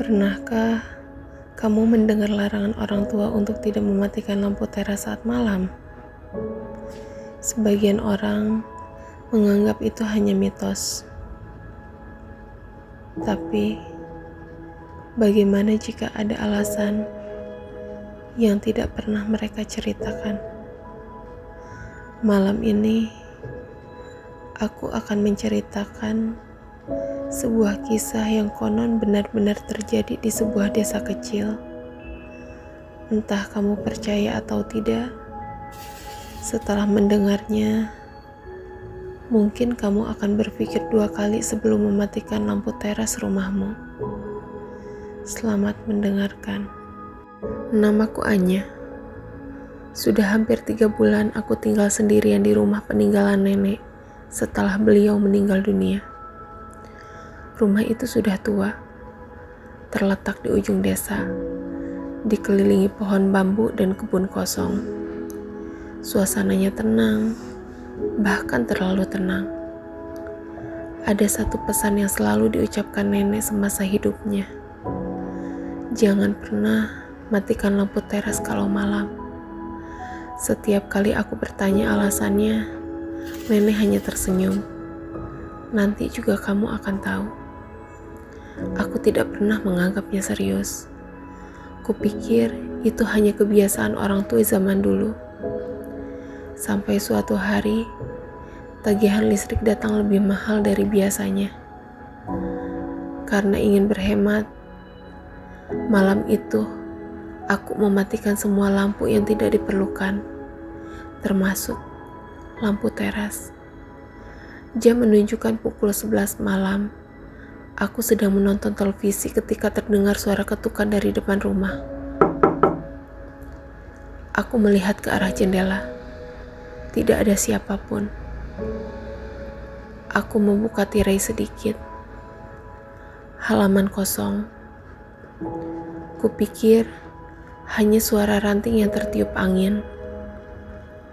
Pernahkah kamu mendengar larangan orang tua untuk tidak mematikan lampu teras saat malam? Sebagian orang menganggap itu hanya mitos. Tapi, bagaimana jika ada alasan yang tidak pernah mereka ceritakan? Malam ini, aku akan menceritakan sebuah kisah yang konon benar-benar terjadi di sebuah desa kecil. Entah kamu percaya atau tidak, setelah mendengarnya, mungkin kamu akan berpikir 2 kali sebelum mematikan lampu teras rumahmu. Selamat mendengarkan. Namaku Anya. Sudah hampir 3 bulan aku tinggal sendirian di rumah peninggalan nenek setelah beliau meninggal dunia. Rumah itu sudah tua, terletak di ujung desa, dikelilingi pohon bambu dan kebun kosong. Suasananya tenang, bahkan terlalu tenang. Ada satu pesan yang selalu diucapkan nenek semasa hidupnya. Jangan pernah matikan lampu teras kalau malam. Setiap kali aku bertanya alasannya, nenek hanya tersenyum. Nanti juga kamu akan tahu. Aku tidak pernah menganggapnya serius. Kupikir itu hanya kebiasaan orang tua zaman dulu. Sampai suatu hari, tagihan listrik datang lebih mahal dari biasanya. Karena ingin berhemat, malam itu aku mematikan semua lampu yang tidak diperlukan, termasuk lampu teras. Jam menunjukkan pukul 11 malam. Aku sedang menonton televisi ketika terdengar suara ketukan dari depan rumah. Aku melihat ke arah jendela. Tidak ada siapapun. Aku membuka tirai sedikit. Halaman kosong. Kupikir hanya suara ranting yang tertiup angin.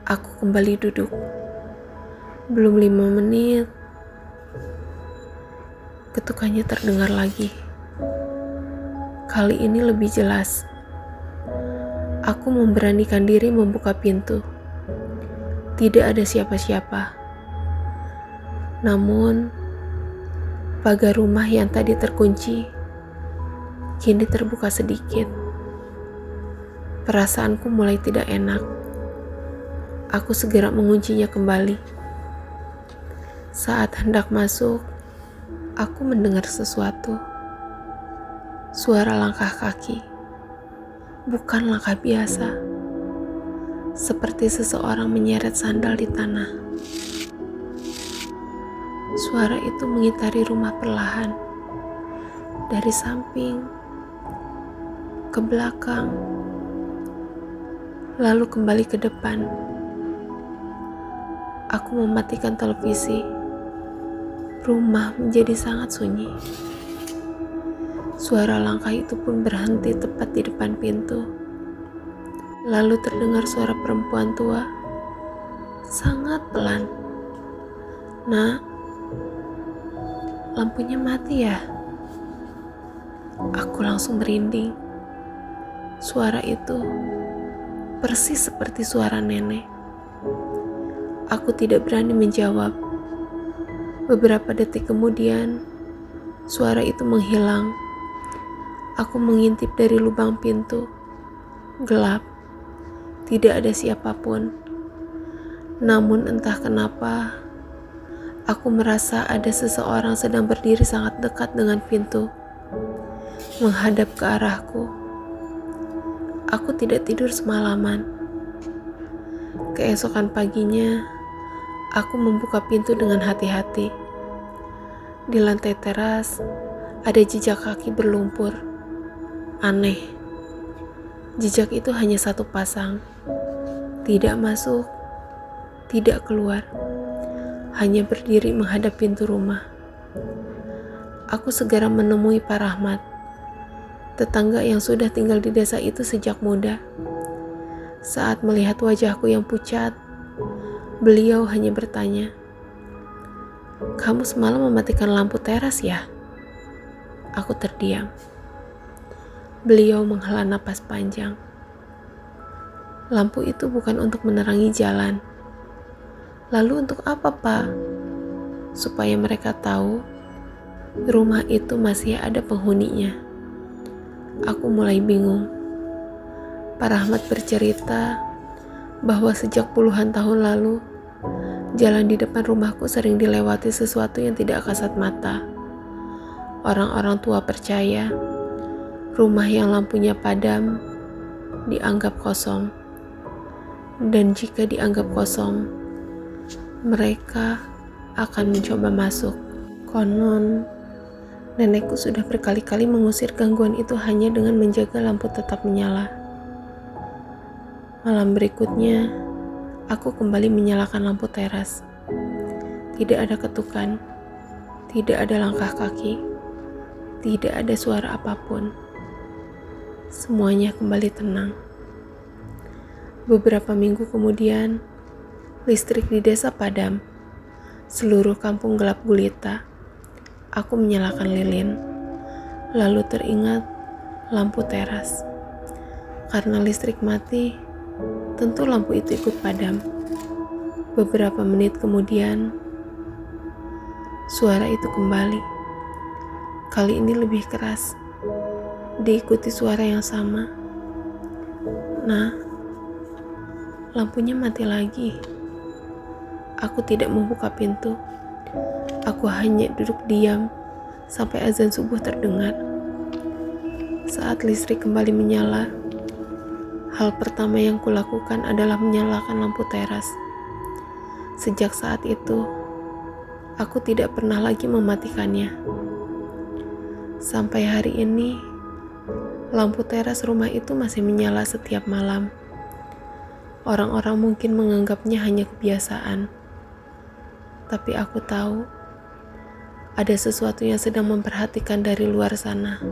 Aku kembali duduk. Belum 5 menit, ketukannya terdengar lagi. Kali ini lebih jelas. Aku memberanikan diri membuka pintu. Tidak ada siapa-siapa. Namun, pagar rumah yang tadi terkunci kini terbuka sedikit. Perasaanku mulai tidak enak. Aku segera menguncinya kembali. Saat hendak masuk, aku mendengar sesuatu. Suara langkah kaki. Bukan langkah biasa. Seperti seseorang menyeret sandal di tanah. Suara itu mengitari rumah perlahan. Dari samping ke belakang, lalu kembali ke depan. Aku mematikan televisi. Rumah menjadi sangat sunyi. Suara langkah itu pun berhenti tepat di depan pintu. Lalu terdengar suara perempuan tua, sangat pelan. "Nak, lampunya mati ya?" Aku langsung merinding. Suara itu persis seperti suara nenek. Aku tidak berani menjawab. Beberapa detik kemudian, suara itu menghilang. Aku mengintip dari lubang pintu. Gelap. Tidak ada siapapun. Namun entah kenapa, aku merasa ada seseorang sedang berdiri sangat dekat dengan pintu, menghadap ke arahku. Aku tidak tidur semalaman. Keesokan paginya, aku membuka pintu dengan hati-hati. Di lantai teras, ada jejak kaki berlumpur. Aneh. Jejak itu hanya satu pasang. Tidak masuk, tidak keluar. Hanya berdiri menghadap pintu rumah. Aku segera menemui Pak Rahmat, tetangga yang sudah tinggal di desa itu sejak muda. Saat melihat wajahku yang pucat, beliau hanya bertanya, "Kamu semalam mematikan lampu teras ya?" Aku terdiam. Beliau menghela napas panjang. Lampu itu bukan untuk menerangi jalan. Lalu untuk apa, Pak? Supaya mereka tahu rumah itu masih ada penghuninya. Aku mulai bingung. Pak Rahmat bercerita bahwa sejak puluhan tahun lalu, jalan di depan rumahku sering dilewati sesuatu yang tidak kasat mata. Orang-orang tua percaya rumah yang lampunya padam dianggap kosong. Dan jika dianggap kosong, mereka akan mencoba masuk. Konon, nenekku sudah berkali-kali mengusir gangguan itu hanya dengan menjaga lampu tetap menyala. Malam berikutnya, aku kembali menyalakan lampu teras. Tidak ada ketukan, tidak ada langkah kaki, tidak ada suara apapun. Semuanya kembali tenang. Beberapa minggu kemudian, listrik di desa padam. Seluruh kampung gelap gulita. Aku menyalakan lilin, lalu teringat lampu teras. Karena listrik mati, tentu lampu itu ikut padam. Beberapa menit kemudian, suara itu kembali. Kali ini lebih keras, diikuti suara yang sama. Nah, lampunya mati lagi. Aku tidak membuka pintu. Aku hanya duduk diam sampai azan subuh terdengar. Saat listrik kembali menyala, hal pertama yang kulakukan adalah menyalakan lampu teras. Sejak saat itu, aku tidak pernah lagi mematikannya. Sampai hari ini, lampu teras rumah itu masih menyala setiap malam. Orang-orang mungkin menganggapnya hanya kebiasaan. Tapi aku tahu, ada sesuatu yang sedang memperhatikan dari luar sana.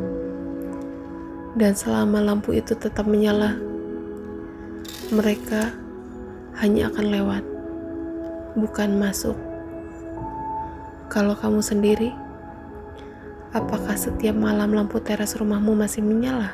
Dan selama lampu itu tetap menyala, mereka hanya akan lewat, bukan masuk. Kalau kamu sendiri, apakah setiap malam lampu teras rumahmu masih menyala?